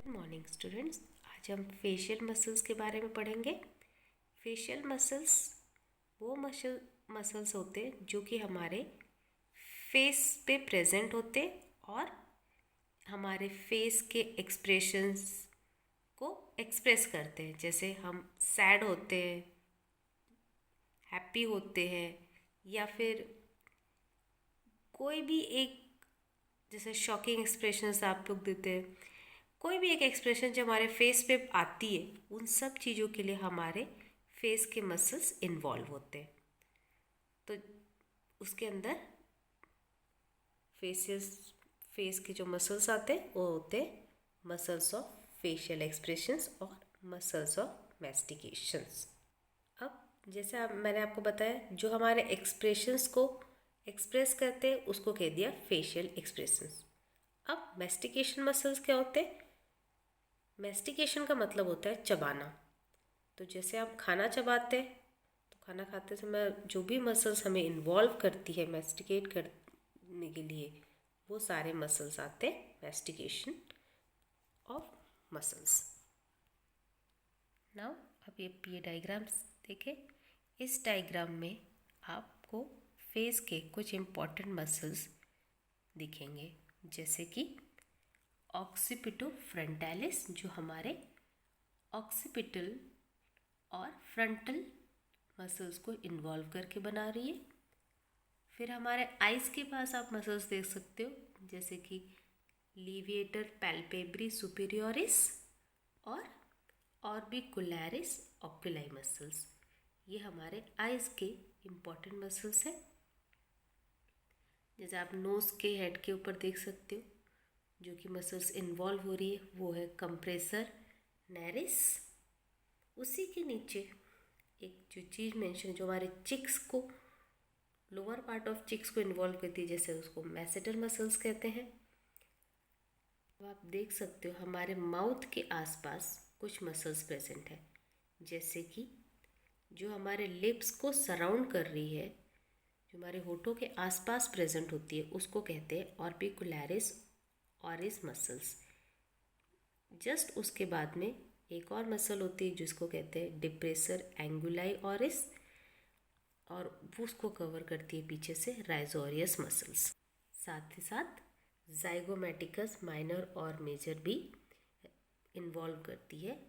Good morning students. आज हम facial muscles के बारे में पढ़ेंगे। फेशियल मसल्स वो मसल्स होते हैं जो कि हमारे फेस पे प्रेजेंट होते और हमारे फेस के एक्सप्रेशंस को एक्सप्रेस करते हैं। जैसे हम सैड होते हैं, हैप्पी होते हैं, या फिर कोई भी एक जैसे शॉकिंग एक्सप्रेशंस आप लोग देते हैं, कोई भी एक एक्सप्रेशन जो हमारे फेस पे आती है, उन सब चीज़ों के लिए हमारे फेस के मसल्स इन्वॉल्व होते हैं। तो उसके अंदर फेस के जो मसल्स आते हैं वो होते हैं मसल्स ऑफ फेशियल एक्सप्रेशंस और मसल्स ऑफ मैस्टिकेशंस। अब जैसे मैंने आपको बताया, जो हमारे एक्सप्रेशंस को एक्सप्रेस करते हैं उसको कह दिया फेशियल एक्सप्रेशंस। अब मैस्टिकेशन मसल्स क्या होते हैं? मैस्टिकेशन का मतलब होता है चबाना। तो जैसे आप खाना चबाते हैं, तो खाना खाते समय जो भी मसल्स हमें इन्वॉल्व करती है मैस्टिकेट करने के लिए, वो सारे मसल्स आते हैं मैस्टिकेशन ऑफ मसल्स। नाउ अब ये डायग्राम्स देखें। इस डायग्राम में आपको फेस के कुछ इम्पॉर्टेंट मसल्स दिखेंगे, जैसे कि ऑक्सीपिटो फ्रंटालिस, जो हमारे ऑक्सीपिटल और फ्रंटल मसल्स को इन्वॉल्व करके बना रही है। फिर हमारे आइज़ के पास आप मसल्स देख सकते हो, जैसे कि लीविएटर पैल्पेब्री सुपीरियोरिस और ऑर्बिकुलरिस ऑक्यूलाई मसल्स। ये हमारे आइज़ के इम्पॉर्टेंट मसल्स हैं। जैसे आप नोज़ के हेड के ऊपर देख सकते हो, जो कि मसल्स इन्वॉल्व हो रही है, वो है कंप्रेसर नैरिस। उसी के नीचे एक जो चीज़ मेंशन, जो हमारे चिक्स को, लोअर पार्ट ऑफ चिक्स को इन्वॉल्व करती है, जैसे उसको मैसेटर मसल्स कहते हैं। अब आप देख सकते हो हमारे माउथ के आसपास कुछ मसल्स प्रेजेंट है, जैसे कि जो हमारे लिप्स को सराउंड कर रही है, जो हमारे होठों के आसपास प्रेजेंट होती है, उसको कहते हैं ऑर्बिकुलरिस ऑरिस मसल्स। जस्ट उसके बाद में एक और मसल होती है जिसको कहते हैं डिप्रेसर एंगुलाई ऑरिस, और वो उसको कवर करती है पीछे से राइजोरियस मसल्स। साथ ही साथ जाइगोमेटिकस माइनर और मेजर भी इन्वॉल्व करती है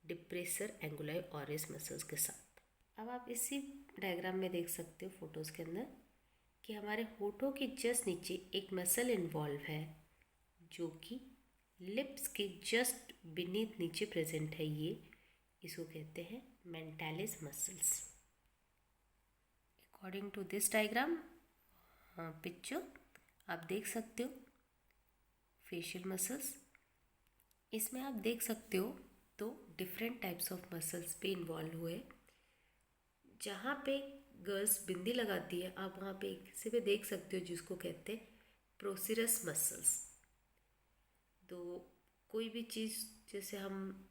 डिप्रेसर एंगुलाई ऑरिस मसल्स के साथ। अब आप इसी डायग्राम में देख सकते हो फोटोज़ के अंदर कि हमारे होठों के जस्ट नीचे एक मसल इन्वॉल्व है, जो कि लिप्स के जस्ट बीनीथ नीचे प्रेजेंट है। इसको कहते हैं mentalis muscles. According to this diagram picture आप देख सकते हो फेशियल मसल्स। इसमें आप देख सकते हो तो डिफरेंट टाइप्स ऑफ मसल्स पे इन्वॉल्व हुए। जहाँ पे गर्ल्स बिंदी लगाती है, आप वहाँ पे किसी पे देख सकते हो जिसको कहते हैं प्रोसिरस मसल्स। तो कोई भी चीज़ जैसे हम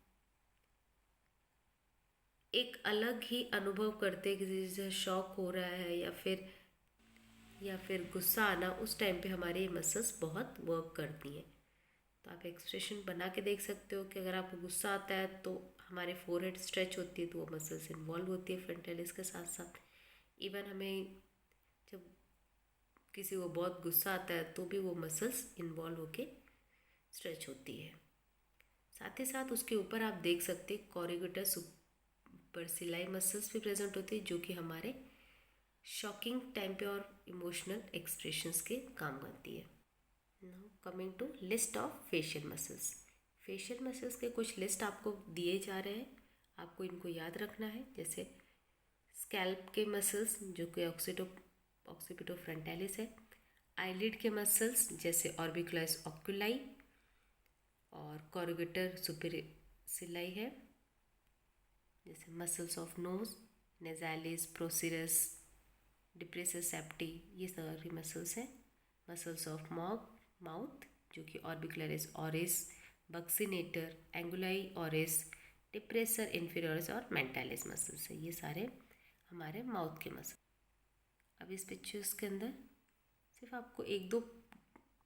एक अलग ही अनुभव करते हैं, किसी चीज़ से शॉक हो रहा है या फिर गुस्सा आना, उस टाइम पे हमारे ये मसल्स बहुत वर्क करती हैं। तो आप एक्सप्रेशन बना के देख सकते हो कि अगर आपको गुस्सा आता है तो हमारे फोरहेड स्ट्रेच होती है, तो वो मसल्स इन्वॉल्व होती है फ्रंटालिस के साथ साथ। इवन हमें जब किसी को बहुत गुस्सा आता है तो भी वो मसल्स इन्वॉल्व होके स्ट्रेच होती है। साथ ही साथ उसके ऊपर आप देख सकते हैं कॉरिगेटर सुपरसिलाई मसल्स भी प्रेजेंट होती है, जो कि हमारे शॉकिंग टाइम पे और इमोशनल एक्सप्रेशंस के काम करती है। Now coming to list of facial muscles. Facial muscles के कुछ लिस्ट आपको दिए जा रहे हैं, आपको इनको याद रखना है। जैसे स्कैल्प के मसल्स, जो कि ऑक्सीपिटो फ्रंटालिस है। आईलिड के मसल्स जैसे ऑर्बिकुलरिस ऑक्यूलाई और कॉरिगेटर सुपरसिलाई है। जैसे muscles of nose, nasalis, procerus, depressor septi, ये सारी मसल्स हैं। मसल्स ऑफ माउथ, जो कि orbicularis oris, buccinator, anguli oris, depressor inferioris और मेंटालिस मसल्स है। ये सारे हमारे माउथ के मसल। अब इस पिक्चर्स के अंदर सिर्फ आपको एक दो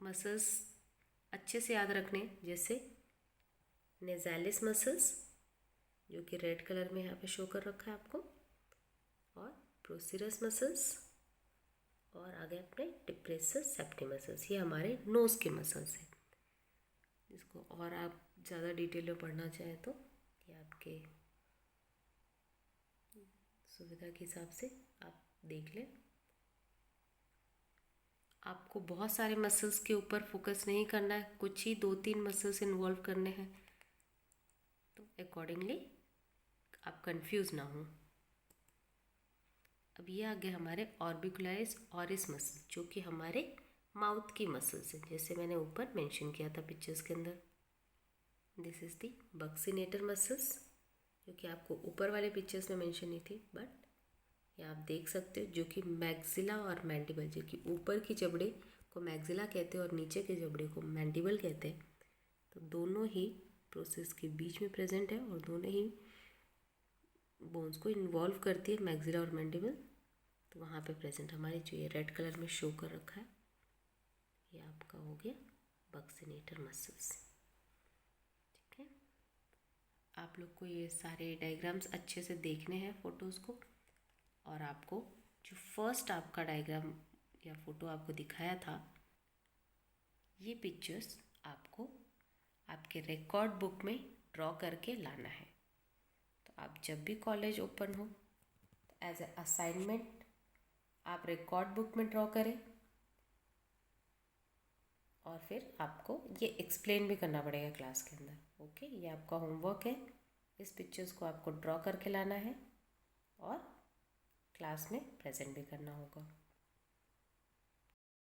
मसल्स अच्छे से याद रखने, जैसे नेजालिस मसल्स जो कि रेड कलर में यहाँ पे शो कर रखा है आपको, और प्रोसीरस मसल्स, और आगे अपने डिप्रेसस सेप्टी मसल्स, ये हमारे नोज़ के मसल्स हैं। इसको और आप ज़्यादा डिटेल में पढ़ना चाहें तो ये आपके सुविधा के हिसाब से आप देख लें। आपको बहुत सारे मसल्स के ऊपर फोकस नहीं करना है, कुछ ही 2-3 मसल्स इन्वॉल्व करने हैं, तो अकॉर्डिंगली आप कंफ्यूज ना हो। अब ये आ गए हमारे ऑर्बिकुलरिस ऑरिस मसल, जो कि हमारे माउथ की मसल्स हैं, जैसे मैंने ऊपर मेंशन किया था पिक्चर्स के अंदर। दिस इज़ दी बक्सिनेटर मसल्स, जो कि आपको ऊपर वाले पिक्चर्स में मेंशन नहीं थी, बट ये आप देख सकते हो, जो कि मैक्सिला और मैंडिबल, जो कि ऊपर की जबड़े को मैक्सिला कहते हैं और नीचे के जबड़े को मैंडिबल कहते हैं, तो दोनों ही प्रोसेस के बीच में प्रेजेंट है और दोनों ही बोन्स को इन्वॉल्व करती है, मैक्सिला और मैंडिबल। तो वहाँ पे प्रेजेंट हमारे जो ये रेड कलर में शो कर रखा है, ये आपका हो गया बक्सिनेटर मसल्स। ठीक है, आप लोग को ये सारे डायग्राम्स अच्छे से देखने हैं फोटोज़ को, और आपको जो फर्स्ट आपका डायग्राम या फोटो आपको दिखाया था, ये पिक्चर्स आपको आपके रिकॉर्ड बुक में ड्रॉ करके लाना है। तो आप जब भी कॉलेज ओपन हो तो एज ए असाइनमेंट आप रिकॉर्ड बुक में ड्रॉ करें, और फिर आपको ये एक्सप्लेन भी करना पड़ेगा क्लास के अंदर। ओके, ये आपका होमवर्क है, इस पिक्चर्स को आपको ड्रॉ करके लाना है और क्लास में प्रेजेंट भी करना होगा।